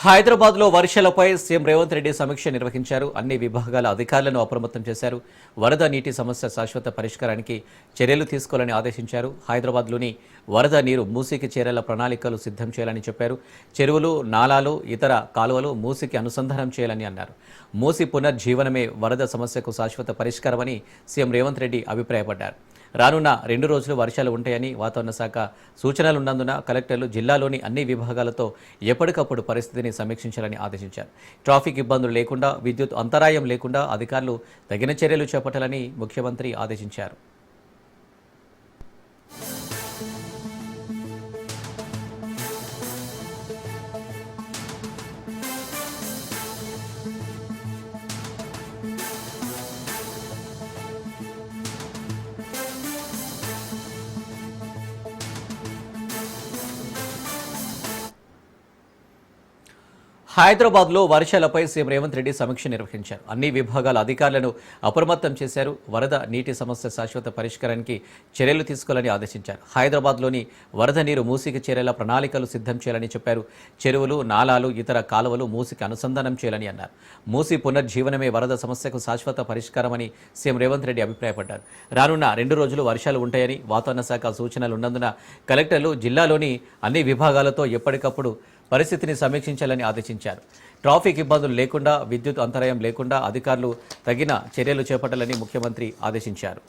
హైదరాబాద్లో వర్షాలపై సీఎం రేవంత్ రెడ్డి సమీక్ష నిర్వహించారు. అన్ని విభాగాల అధికారులను అప్రమత్తం చేశారు. వరద నీటి సమస్య శాశ్వత పరిష్కారానికి చర్యలు తీసుకోవాలని ఆదేశించారు. హైదరాబాద్లోని వరద నీరు మూసీకి చేరేలా ప్రణాళికలు సిద్ధం చేయాలని చెప్పారు. చెరువులు, నాలాలు, ఇతర కాలువలు మూసీకి అనుసంధానం చేయాలని అన్నారు. మూసీ పునర్జీవనమే వరద సమస్యకు శాశ్వత పరిష్కారమని సీఎం రేవంత్ రెడ్డి అభిప్రాయపడ్డారు. రానున్న 2 రోజులు వర్షాలు ఉంటాయని వాతావరణ శాఖ సూచనలున్నందున కలెక్టర్లు జిల్లాలోని అన్ని విభాగాలతో ఎప్పటికప్పుడు పరిస్థితిని సమీక్షించాలని ఆదేశించారు. ట్రాఫిక్ ఇబ్బందులు లేకుండా, విద్యుత్ అంతరాయం లేకుండా అధికారులు తగిన చర్యలు చేపట్టాలని ముఖ్యమంత్రి ఆదేశించారు. హైదరాబాద్లో వర్షాలపై సీఎం రేవంత్ రెడ్డి సమీక్ష నిర్వహించారు. అన్ని విభాగాల అధికారులను అప్రమత్తం చేశారు. వరద నీటి సమస్య శాశ్వత పరిష్కారానికి చర్యలు తీసుకోవాలని ఆదేశించారు. హైదరాబాద్లోని వరద నీరు మూసీకి చేరేలా ప్రణాళికలు సిద్ధం చేయాలని చెప్పారు. చెరువులు, నాలాలు, ఇతర కాలువలు మూసీకి అనుసంధానం చేయాలని అన్నారు. మూసీ పునర్జీవనమే వరద సమస్యకు శాశ్వత పరిష్కారమని సీఎం రేవంత్ రెడ్డి అభిప్రాయపడ్డారు. రానున్న 2 రోజులు వర్షాలు ఉంటాయని వాతావరణ శాఖ సూచనలు ఉన్నందున కలెక్టర్లు జిల్లాలోని అన్ని విభాగాలతో ఎప్పటికప్పుడు పరిస్థితిని సమీక్షించాలని ఆదేశించారు. ట్రాఫిక్ ఇబ్బందులు లేకుండా, విద్యుత్ అంతరాయం లేకుండా అధికారులు తగిన చర్యలు చేపట్టాలని ముఖ్యమంత్రి ఆదేశించారు.